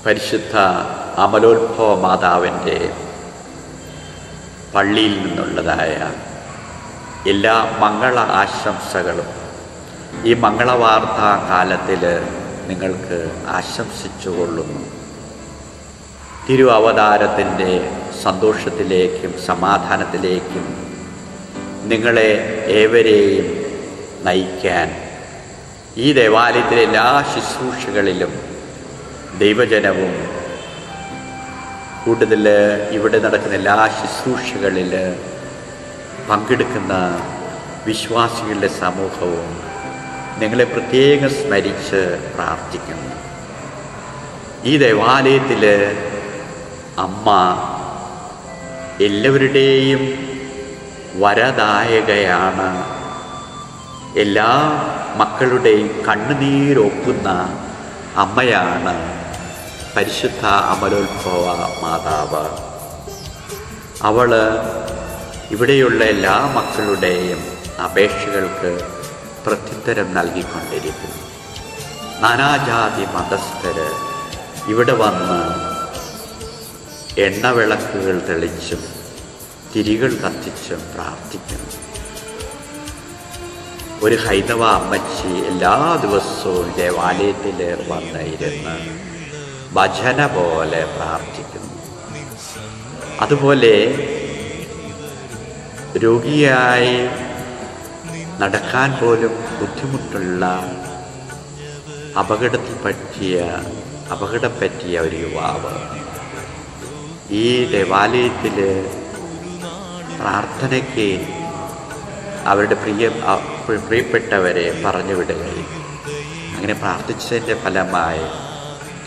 പരിശുദ്ധ അമലോത്ഭവ മാതാവിൻ്റെ പള്ളിയിൽ നിന്നുള്ളതായ എല്ലാ മംഗള ആശംസകളും ഈ മംഗളവാർത്താ കാലത്തിൽ നിങ്ങൾക്ക് ആശംസിച്ചു കൊള്ളുന്നു. തിരുവവതാരത്തിൻ്റെ സന്തോഷത്തിലേക്കും സമാധാനത്തിലേക്കും നിങ്ങളെ ഏവരെയും നയിക്കാൻ ഈ ദേവാലയത്തിലെ എല്ലാ ശുശ്രൂഷകളിലും ദൈവജനവും കൂടുതൽ ഇവിടെ നടക്കുന്ന എല്ലാ ശുശ്രൂഷകളിൽ പങ്കെടുക്കുന്ന വിശ്വാസികളുടെ സമൂഹവും നിങ്ങളെ പ്രത്യേകം സ്മരിച്ച് പ്രാർത്ഥിക്കുന്നു. ഈ ദേവാലയത്തിൽ അമ്മ എല്ലാവരുടെയും വരദായകയാണ്. എല്ലാ മക്കളുടെയും കണ്ണുനീരൊപ്പുന്ന അമ്മയാണ് പരിശുദ്ധ അമലോത്ഭവ മാതാവ്. അവൾ ഇവിടെയുള്ള എല്ലാ മക്കളുടെയും അപേക്ഷകൾക്ക് പ്രത്യുത്തരം നൽകിക്കൊണ്ടിരിക്കുന്നു. നാനാജാതി മതസ്ഥർ ഇവിടെ വന്ന് എണ്ണവിളക്കുകൾ തെളിച്ചും തിരികൾ കത്തിച്ചും പ്രാർത്ഥിക്കുന്നു. ഒരു ഹൈന്ദവ അമ്മച്ചി എല്ലാ ദിവസവും ദേവാലയത്തിൽ വന്നിരുന്ന് ഭജന പോലെ പ്രാർത്ഥിക്കുന്നു. അതുപോലെ രോഗിയായി നടക്കാൻ പോലും ബുദ്ധിമുട്ടുള്ള അപകടം പറ്റിയ ഒരു യുവാവ് ഈ ദേവാലയത്തിൽ പ്രാർത്ഥനയ്ക്ക് അവരുടെ പ്രിയപ്പെട്ടവരെ പറഞ്ഞു വിടുകയും അങ്ങനെ പ്രാർത്ഥിച്ചതിൻ്റെ ഫലമായി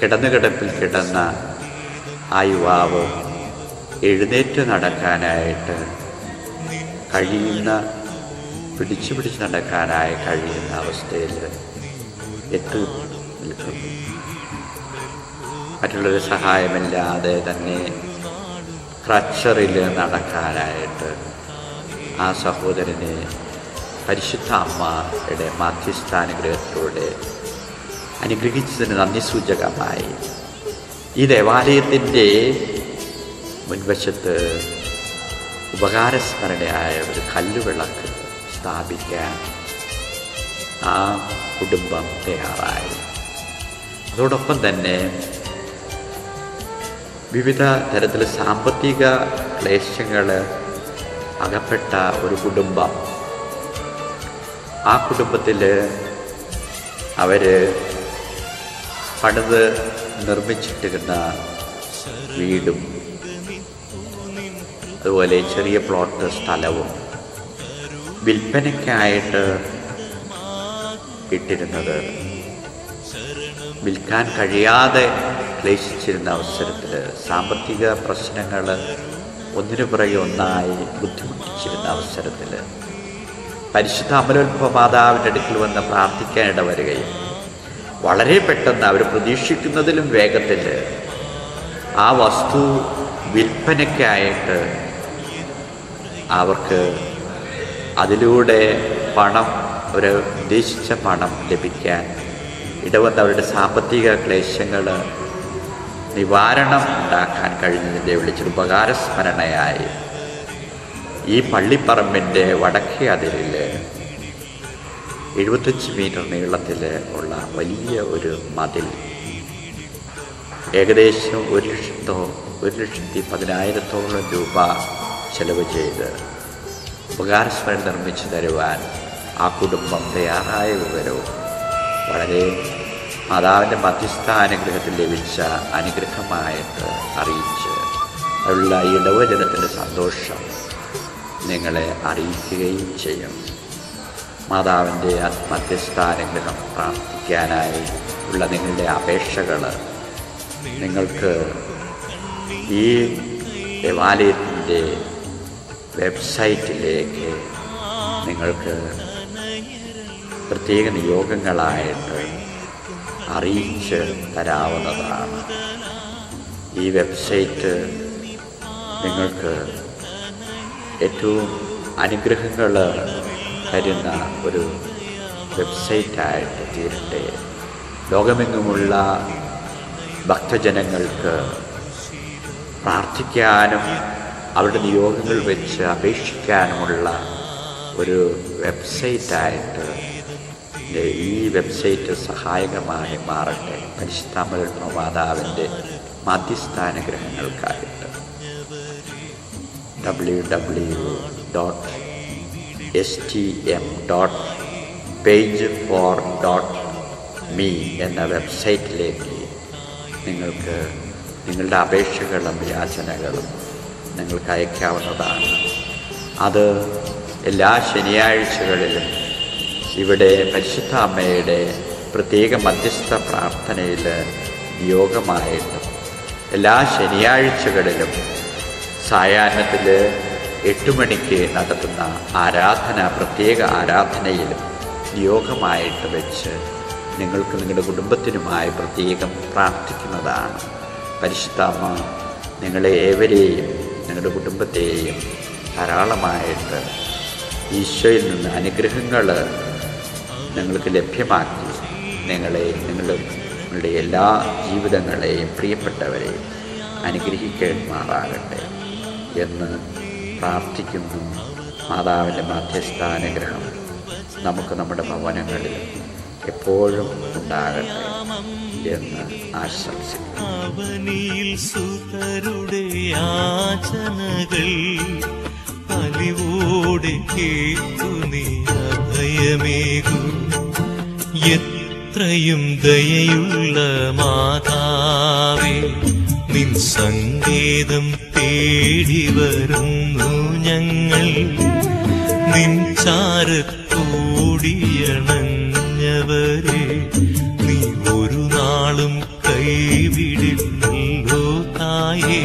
കിടപ്പിൽ കിടന്ന ആ യുവാവ് എഴുന്നേറ്റ് നടക്കാനായിട്ട് പിടിച്ച് നടക്കാനായി കഴിയുന്ന അവസ്ഥയിൽ എത്തി നിൽക്കുന്നു. മറ്റുള്ളൊരു സഹായമില്ലാതെ തന്നെ ക്രച്ചറിൽ നടക്കാനായിട്ട് ആ സഹോദരനെ പരിശുദ്ധ അമ്മയുടെ മാധ്യസ്ഥാനുഗ്രഹത്തിലൂടെ അനുഗ്രഹിച്ചതിന് നന്ദി സൂചകമായി ഈ ദേവാലയത്തിൻ്റെ മുൻവശത്ത് ഉപകാരസ്മരണയായ ഒരു കല്ലുവിളക്ക് സ്ഥാപിക്കാൻ ആ കുടുംബം തയ്യാറായി. അതോടൊപ്പം തന്നെ വിവിധ തരത്തിലെ സാമ്പത്തിക ക്ലേശങ്ങൾ അകപ്പെട്ട ഒരു കുടുംബം, ആ കുടുംബത്തിൽ അവർ പണിത് നിർമ്മിച്ചിട്ടിരുന്ന വീടും അതുപോലെ ചെറിയ പ്ലോട്ട് സ്ഥലവും വിൽപ്പനയ്ക്കായിട്ട് ഇട്ടിരുന്നത് വിൽക്കാൻ കഴിയാതെ ക്ലേശിച്ചിരുന്ന അവസരത്തിൽ സാമ്പത്തിക പ്രശ്നങ്ങൾ ഒന്നിനു പുറകെ ഒന്നായി ബുദ്ധിമുട്ടിച്ചിരുന്ന അവസരത്തിൽ പരിശുദ്ധ അമലോത്ഭവ മാതാവിൻ്റെ അടുക്കൽ വന്ന് പ്രാർത്ഥിക്കാനിട വരികയും വളരെ പെട്ടെന്ന് അവർ പ്രതീക്ഷിക്കുന്നതിലും വേഗത്തിൽ ആ വസ്തു വിൽപ്പനയ്ക്കായിട്ട് അവർക്ക് അതിലൂടെ ഒരു ഉദ്ദേശിച്ച പണം ലഭിക്കാൻ ഇടവന്ന് അവരുടെ സാമ്പത്തിക ക്ലേശങ്ങൾ നിവാരണം ഉണ്ടാക്കാൻ കഴിഞ്ഞതിൻ്റെ വിളിച്ചൊരു ഉപകാരസ്മരണയായി ഈ പള്ളിപ്പറമ്പിൻ്റെ വടക്കേ അതിരിൽ 75 മീറ്റർ നീളത്തിൽ ഉള്ള വലിയ ഒരു മതിൽ ഏകദേശം 1,10,10,000 രൂപ ചെലവ് ചെയ്ത് ഉപകാരസ്മരണ നിർമ്മിച്ചു തരുവാൻ ആ കുടുംബം തയ്യാറായ വിവരവും വളരെ മാതാവിൻ്റെ മധ്യസ്ഥാനുഗ്രഹത്തിൽ ലഭിച്ച അനുഗ്രഹമായിട്ട് അറിയിച്ച് ഉള്ള ഇടവജനത്തിൻ്റെ സന്തോഷം നിങ്ങളെ അറിയിക്കുകയും ചെയ്യും. മാതാവിൻ്റെ മധ്യസ്ഥാനുഗ്രഹം പ്രാർത്ഥിക്കാനായി ഉള്ള നിങ്ങളുടെ അപേക്ഷകൾ നിങ്ങൾക്ക് ഈ ദേവാലയത്തിൻ്റെ വെബ്സൈറ്റിലേക്ക് നിങ്ങൾക്ക് പ്രത്യേക നിയോഗങ്ങളായിട്ട് അറിയിച്ച് തരാവുന്നതാണ്. ഈ വെബ്സൈറ്റ് നിങ്ങൾക്ക് ഏറ്റവും അനുഗ്രഹങ്ങൾ തരുന്ന ഒരു വെബ്സൈറ്റായിട്ട് തീരട്ടെ. ലോകമെങ്ങുമുള്ള ഭക്തജനങ്ങൾക്ക് പ്രാർത്ഥിക്കാനും അവരുടെ നിയോഗങ്ങൾ വെച്ച് അപേക്ഷിക്കാനുമുള്ള ഒരു വെബ്സൈറ്റായിട്ട് ഈ വെബ്സൈറ്റ് സഹായകമായി മാറട്ടെ. പരിശുദ്ധ മാതാവിൻ്റെ മാധ്യസ്ഥാനുഗ്രഹങ്ങൾക്കായിട്ട് www.stm.page4.me എന്ന വെബ്സൈറ്റിലേക്ക് നിങ്ങൾക്ക് നിങ്ങളുടെ അപേക്ഷകളും യാചനകളും നിങ്ങൾക്ക് അയക്കാവുന്നതാണ്. അത് എല്ലാ ശനിയാഴ്ചകളിലും ഇവിടെ പരിശുദ്ധ അമ്മയുടെ പ്രത്യേക മധ്യസ്ഥ പ്രാർത്ഥനയിൽ നിയോഗമായിട്ടും എല്ലാ ശനിയാഴ്ചകളിലും സായാഹ്നത്തിൽ 8 മണിക്ക് നടത്തുന്ന പ്രത്യേക ആരാധനയിലും നിയോഗമായിട്ട് വെച്ച് നിങ്ങൾക്ക് നിങ്ങളുടെ കുടുംബത്തിനുമായി പ്രത്യേകം പ്രാർത്ഥിക്കുന്നതാണ്. പരിശുദ്ധ അമ്മ നിങ്ങളെ ഏവരെയും നിങ്ങളുടെ കുടുംബത്തെയും ധാരാളമായിട്ട് ഈശോയിൽ നിന്ന് അനുഗ്രഹങ്ങൾ നിങ്ങൾക്ക് ലഭ്യമാക്കി നിങ്ങളുടെ എല്ലാ ജീവിതങ്ങളെയും പ്രിയപ്പെട്ടവരെയും അനുഗ്രഹിക്കുമാറാകട്ടെ എന്ന് പ്രാർത്ഥിക്കുന്നു. മാതാവിൻ്റെ മധ്യസ്ഥാനുഗ്രഹം നമുക്ക് നമ്മുടെ ഭവനങ്ങളിൽ എപ്പോഴും ഉണ്ടാകട്ടെ എന്ന് ആശംസിക്കുന്നു. അവനിൽ സുതരുടെ യാചനകൾ അലിവോടെ കേട്ടു നീ അഭയമേകൂ. എത്രയും ദയയുള്ള മാതാവേ, നിൻ സങ്കേതം തേടി വരുന്നു ഞങ്ങൾ. നിൻ ചാരത്തോടിയണഞ്ഞവരെ നീ ഒരു നാളും കൈവിടില്ലല്ലോ തായേ.